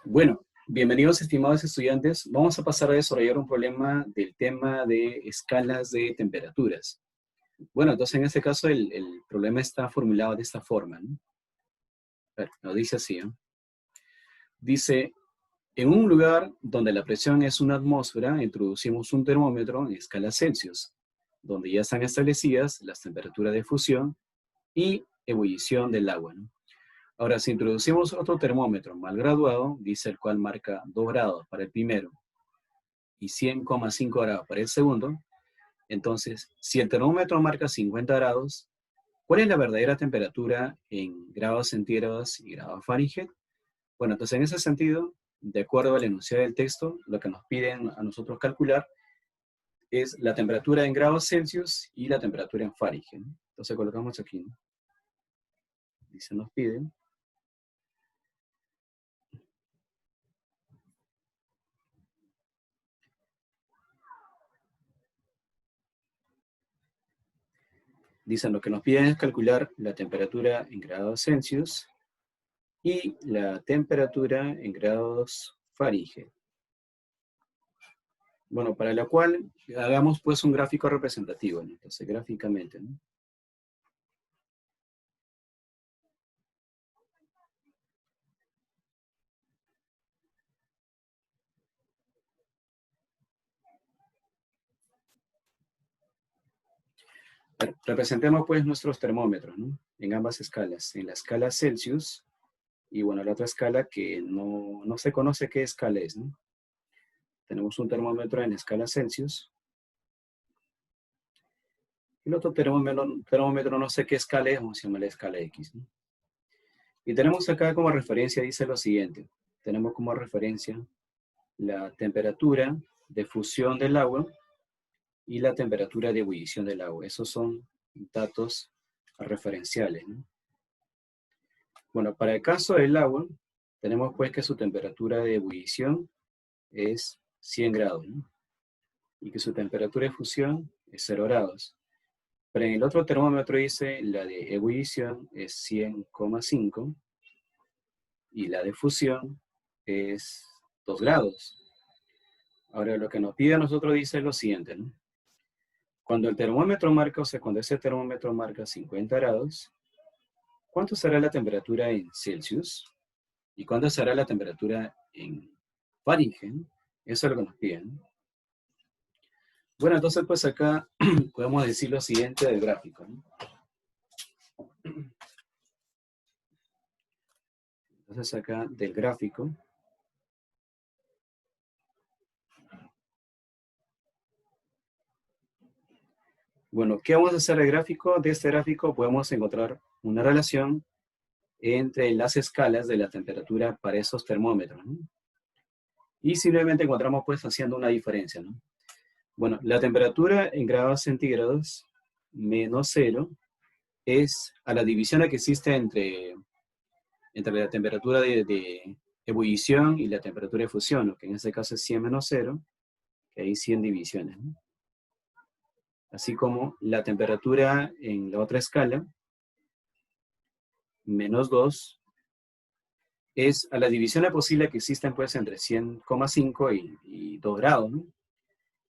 Bueno, bienvenidos estimados estudiantes. Vamos a pasar a desarrollar un problema del tema de escalas de temperaturas. Bueno, entonces en este caso el problema está formulado de esta forma, ¿no? A ver, nos dice así, ¿no? Dice, en un lugar donde la presión es una atmósfera, introducimos un termómetro en escala Celsius, donde ya están establecidas las temperaturas de fusión y ebullición del agua, ¿no? Ahora, si introducimos otro termómetro mal graduado, dice el cual marca 2 grados para el primero y 100,5 grados para el segundo, entonces, si el termómetro marca 50 grados, ¿cuál es la verdadera temperatura en grados centígrados y grados Fahrenheit? Bueno, entonces en ese sentido, de acuerdo al enunciado del texto, lo que nos piden a nosotros calcular es la temperatura en grados Celsius y la temperatura en Fahrenheit, ¿no? Entonces colocamos aquí, ¿no? Dice, nos piden. Dicen, lo que nos piden es calcular la temperatura en grados Celsius y la temperatura en grados Fahrenheit. Bueno, para la cual hagamos pues un gráfico representativo, ¿no? Entonces, gráficamente, ¿no? Representemos pues nuestros termómetros, ¿no? En ambas escalas, en la escala Celsius y bueno, la otra escala que no se conoce qué escala es, ¿no? Tenemos un termómetro en la escala Celsius. El otro termómetro no sé qué escala es, vamos a llamar la escala X, ¿no? Y tenemos acá como referencia, dice lo siguiente. Tenemos como referencia la temperatura de fusión del agua y la temperatura de ebullición del agua. Esos son datos referenciales, ¿no? Bueno, para el caso del agua, tenemos pues que su temperatura de ebullición es 100 grados, ¿no? Y que su temperatura de fusión es 0 grados. Pero en el otro termómetro dice la de ebullición es 100,5 y la de fusión es 2 grados. Ahora, lo que nos pide a nosotros dice lo siguiente, ¿no? Cuando el termómetro marca, o sea, cuando ese termómetro marca 50 grados, ¿cuánto será la temperatura en Celsius? ¿Y cuánto será la temperatura en Fahrenheit? Eso es lo que nos piden. Bueno, entonces pues acá podemos decir lo siguiente del gráfico, ¿no? Entonces acá del gráfico, bueno, ¿qué vamos a hacer del gráfico? De este gráfico podemos encontrar una relación entre las escalas de la temperatura para esos termómetros, ¿no? Y simplemente encontramos pues haciendo una diferencia, ¿no? Bueno, la temperatura en grados centígrados menos 0 es a la división que existe entre la temperatura de ebullición y la temperatura de fusión, ¿no? Que en este caso es 100 menos 0, que hay 100 divisiones, ¿no? Así como la temperatura en la otra escala, menos 2, es a la división posible que existen pues entre 100,5 y 2 grados, ¿no?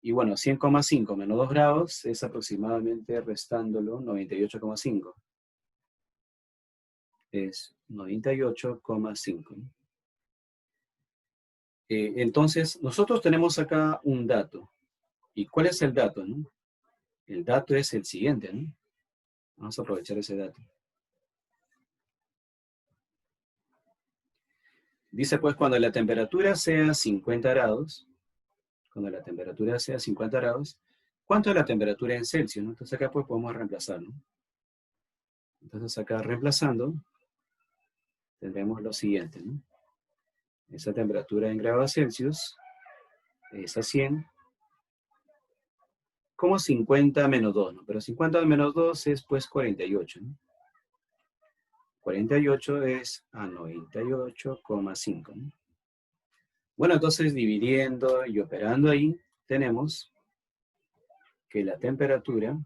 Y bueno, 100,5 menos 2 grados es aproximadamente, restándolo, 98,5. Es 98,5. Entonces, nosotros tenemos acá un dato. ¿Y cuál es el dato, no? El dato es el siguiente, ¿no? Vamos a aprovechar ese dato. Dice pues, cuando la temperatura sea 50 grados, cuando la temperatura sea 50 grados, ¿cuánto es la temperatura en Celsius, no? Entonces acá pues podemos reemplazar, ¿no? Entonces acá reemplazando, tendremos lo siguiente, ¿no? Esa temperatura en grados Celsius es a 100, como 50 menos 2, ¿no? Pero 50 menos 2 es pues 48, ¿no? 48 es a 98,5, ¿no? Bueno, entonces dividiendo y operando ahí, tenemos que la temperatura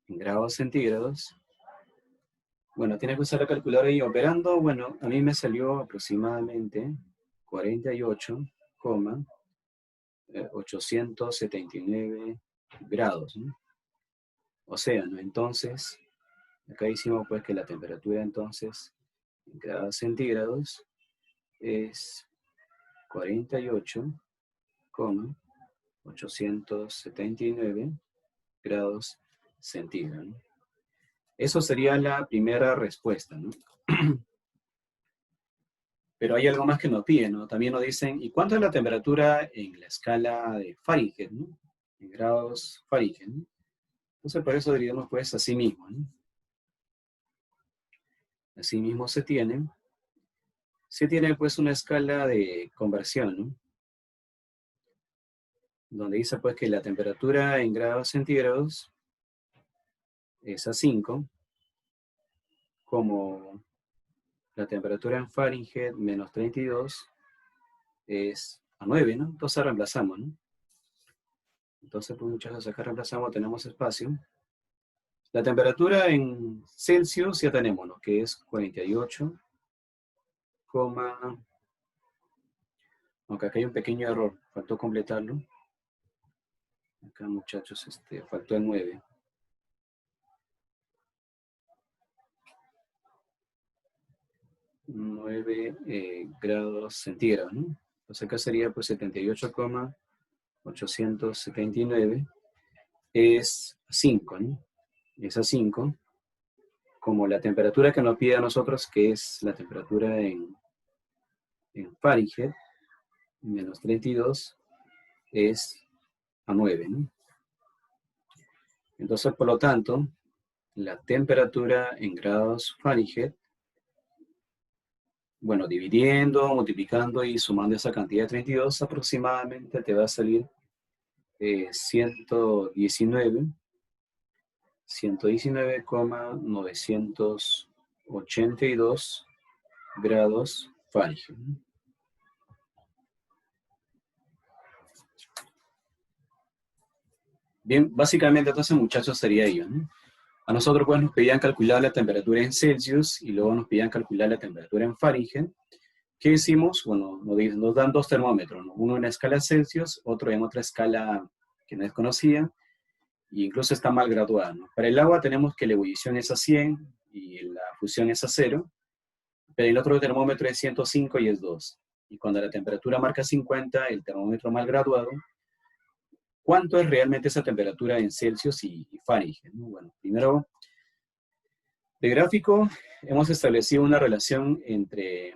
en grados centígrados Bueno, tienes que usar la calculadora y operando, bueno, a mí me salió aproximadamente 48,879 grados, ¿no? O sea, ¿no? Entonces, acá hicimos pues que la temperatura entonces en grados centígrados es 48,879 grados centígrados, ¿no? Eso sería la primera respuesta, ¿no? Pero hay algo más que nos piden, ¿no? También nos dicen, ¿y cuánto es la temperatura en la escala de Fahrenheit, ¿no? En grados Fahrenheit, ¿no? Entonces, por eso diríamos, pues, así mismo, ¿no? Así mismo se tiene, pues, una escala de conversión, ¿no? Donde dice, pues, que la temperatura en grados centígrados es a 5, como la temperatura en Fahrenheit menos 32 es a 9, ¿no? Entonces reemplazamos, ¿no? Entonces, pues, muchachos, acá reemplazamos, tenemos espacio. La temperatura en Celsius ya tenemos, ¿no? Que es 48, aunque acá hay un pequeño error, faltó completarlo. Acá, muchachos, faltó el 9. 9 grados centígrados, ¿no? Entonces acá sería pues 78,879 es 5, ¿no? Es a 5, como la temperatura que nos pide a nosotros, que es la temperatura en Fahrenheit, menos 32, es a 9, ¿no? Entonces, por lo tanto, la temperatura en grados Fahrenheit, bueno, dividiendo, multiplicando y sumando esa cantidad de 32, aproximadamente te va a salir 119,982 grados Fahrenheit. Bien, básicamente entonces, muchachos, sería ello, ¿no? A nosotros pues nos pedían calcular la temperatura en Celsius y luego nos pedían calcular la temperatura en Fahrenheit. ¿Qué hicimos? Bueno, nos dan dos termómetros, ¿no? Uno en la escala Celsius, otro en otra escala que no es conocida, e incluso está mal graduada, ¿no? Para el agua tenemos que la ebullición es a 100 y la fusión es a 0, pero el otro termómetro es 105 y es 2. Y cuando la temperatura marca 50, el termómetro mal graduado, ¿cuánto es realmente esa temperatura en Celsius y Fahrenheit, ¿no? Bueno, primero, de gráfico, hemos establecido una relación entre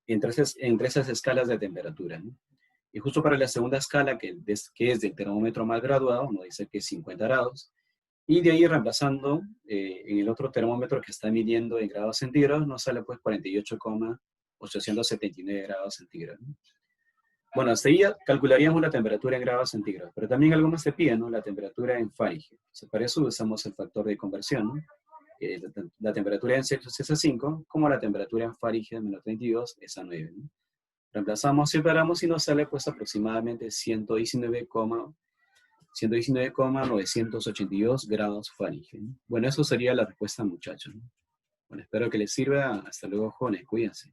esas escalas de temperatura, ¿no? Y justo para la segunda escala, que es del termómetro mal graduado, nos dice que es 50 grados, y de ahí reemplazando en el otro termómetro que está midiendo en grados centígrados, nos sale pues 48,879 grados centígrados, ¿no? Bueno, hasta ahí ya calcularíamos la temperatura en grados centígrados, pero también algo más se pide, ¿no? La temperatura en Fahrenheit. Entonces, para eso usamos el factor de conversión, ¿no? La temperatura en Celsius es a 5, como la temperatura en Fahrenheit menos 32 es a 9, ¿no? Reemplazamos, separamos y nos sale pues aproximadamente 119,982 grados Fahrenheit, ¿no? Bueno, eso sería la respuesta, muchachos, ¿no? Bueno, espero que les sirva. Hasta luego, jóvenes. Cuídense.